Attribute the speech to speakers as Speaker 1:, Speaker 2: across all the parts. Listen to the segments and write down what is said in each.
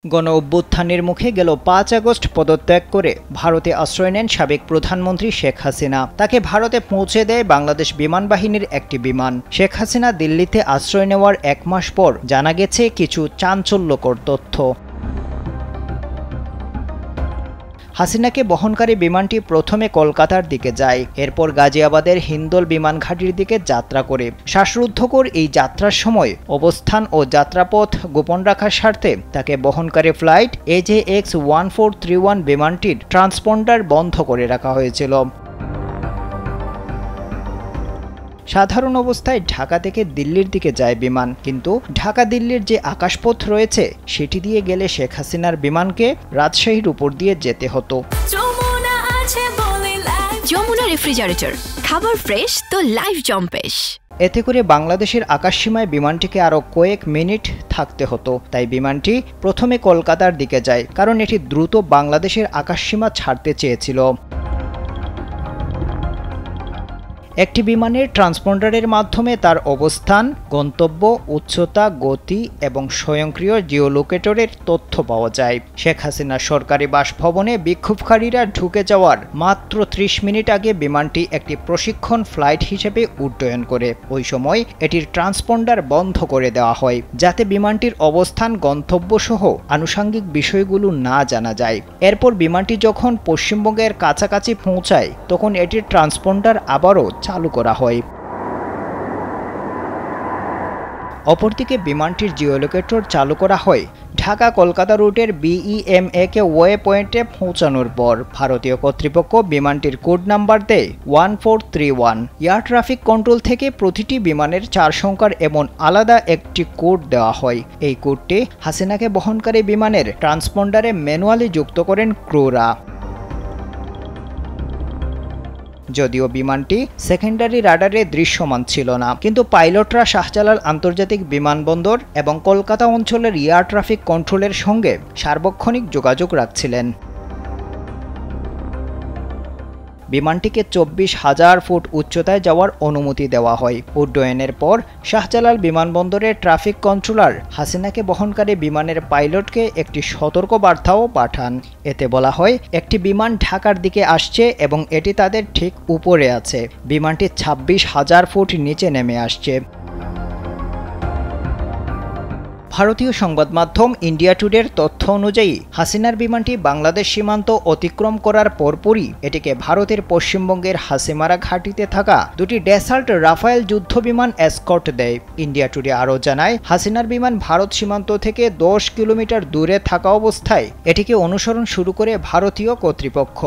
Speaker 1: গণ অভ্যুত্থানের মুখে গেল ৫ আগস্ট পদত্যাগ করে ভারতে আশ্রয় নেন সাবেক প্রধানমন্ত্রী শেখ হাসিনা। তাকে ভারতে পৌঁছে দেয় বাংলাদেশ বিমান বাহিনীর একটি বিমান। শেখ হাসিনা দিল্লিতে আশ্রয় নেওয়ার ১ মাস পর জানা গেছে কিছু চাঞ্চল্যকর তথ্য। হাসিনাকে বহনকারী বিমানটি প্রথমে কলকাতার দিকে যায়, এরপর গাজিয়াবাদের হিন্দল বিমান ঘাঁটির দিকে যাত্রা করে। শ্বাসরুদ্ধকর এই যাত্রার সময় অবস্থান ও যাত্রাপথ গোপন রাখার স্বার্থে তাকে বহনকারী ফ্লাইট AJX 1431 বিমানটির ট্রান্সপন্ডার বন্ধ করে রাখা হয়েছিল। সাধারণ অবস্থায় ঢাকা থেকে দিল্লির দিকে যায় বিমান, কিন্তু ঢাকা দিল্লির যে আকাশপথ রয়েছে সেটি দিয়ে গেলে শেখ হাসিনার বিমানকে রাজশাহীর উপর দিয়ে যেতে হতো।
Speaker 2: যমুনা রেফ্রিজারেটর, খাবার ফ্রেশ তো লাইফ জম্পেশ।
Speaker 1: এতে করে বাংলাদেশের আকাশসীমায় বিমানটিকে আরও কয়েক মিনিট থাকতে হতো। তাই বিমানটি প্রথমে কলকাতার দিকে যায়, কারণ এটি দ্রুত বাংলাদেশের আকাশসীমা ছাড়তে চেয়েছিল। একটি বিমানের ট্রান্সপন্ডারের মাধ্যমে তার অবস্থান, গন্তব্য, উচ্চতা, গতি এবং স্বয়ংক্রিয় জিওলোকেটরের তথ্য পাওয়া যায়। শেখ হাসিনা সরকারি বাসভবনে বিক্ষোভকারীরা ঢুকে যাওয়ার মাত্র ৩০ মিনিট আগে বিমানটি একটি প্রশিক্ষণ ফ্লাইট হিসেবে উড্ডয়ন করে। ওই সময় এটির ট্রান্সপন্ডার বন্ধ করে দেওয়া হয়, যাতে বিমানটির অবস্থান, গন্তব্য সহ আনুষঙ্গিক বিষয়গুলো না জানা যায়। এরপর বিমানটি যখন পশ্চিমবঙ্গের কাছাকাছি পৌঁছায়, তখন এটির ট্রান্সপন্ডার আবারও চালু করা হয়। অপরদিকে বিমানটির জিওলোকেটর চালু করা হয় ঢাকা কলকাতা রুটের BEMA ওয়ে পয়েন্টে পৌঁছানোর পর। ভারতীয় কর্তৃপক্ষ বিমানটির কোড নাম্বার দেয় 1431। এয়ার ট্রাফিক কন্ট্রোল থেকে প্রতিটি বিমানের 4 সংখ্যার এমন আলাদা একটি কোড দেওয়া হয়। এই কোডটি হাসিনাকে বহনকারী বিমানের ট্রান্সপন্ডারে ম্যানুয়ালি যুক্ত করেন ক্রুরা। যদিও বিমানটি সেকেন্ডারি রাডারে দৃশ্যমান ছিল না, কিন্তু পাইলটরা শাহজালাল আন্তর্জাতিক বিমানবন্দর এবং কলকাতা অঞ্চলের এয়ার ট্রাফিক কন্ট্রোলের সঙ্গে সার্বক্ষণিক যোগাযোগ রাখছিলেন। বিমানটিকে ২৪,০০০ ফুট উচ্চতায় যাওয়ার অনুমতি দেওয়া হয়। উড্ডয়নের পর শাহজালাল বিমানবন্দরের ট্রাফিক কন্ট্রোলার হাসিনাকে বহনকারী বিমানের পাইলটকে একটি সতর্ক বার্তাও পাঠান। এতে বলা হয়, একটি বিমান ঢাকার দিকে আসছে এবং এটি তাদের ঠিক উপরে আছে। বিমানটি ২৬,০০০ ফুট নিচে নেমে আসছে। ভারতীয় সংবাদ মাধ্যম ইন্ডিয়া টুডের তথ্য অনুযায়ী হাসিনার বিমানটি বাংলাদেশ সীমান্ত অতিক্রম করার পরপরই এটিকে ভারতের পশ্চিমবঙ্গের হাসিমারা ঘাঁটিতে থাকা দুটি ড্যাসাল্ট রাফায়েল যুদ্ধ বিমান এসকর্ট দেয়। ইন্ডিয়া টুডে আরও জানায়, হাসিনার বিমান ভারত সীমান্ত থেকে ১০ কিলোমিটার দূরে থাকা অবস্থায় এটিকে অনুসরণ শুরু করে ভারতীয় কর্তৃপক্ষ।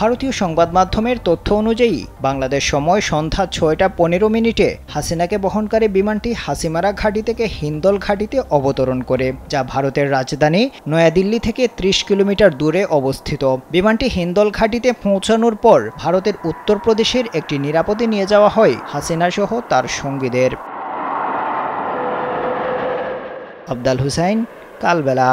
Speaker 1: ভারতীয় সংবাদ মাধ্যমের তথ্য অনুযায়ী বাংলাদেশ সময় সন্ধ্যা ৬টা ১৫ মিনিটে হাসিনাকে বহনকারী বিমানটি হাসিমারা ঘাঁটি থেকে হিন্দল ঘাঁটিতে অবতরণ করে, যা ভারতের রাজধানী নয়াদিল্লি থেকে ৩০ কিলোমিটার দূরে অবস্থিত। বিমানটি হিন্দল ঘাঁটিতে পৌঁছানোর পর ভারতের উত্তরপ্রদেশের একটি নিরাপদে নিয়ে যাওয়া হয় হাসিনা সহ তার সঙ্গীদের। আফদাল হুসাইন, কালবেলা।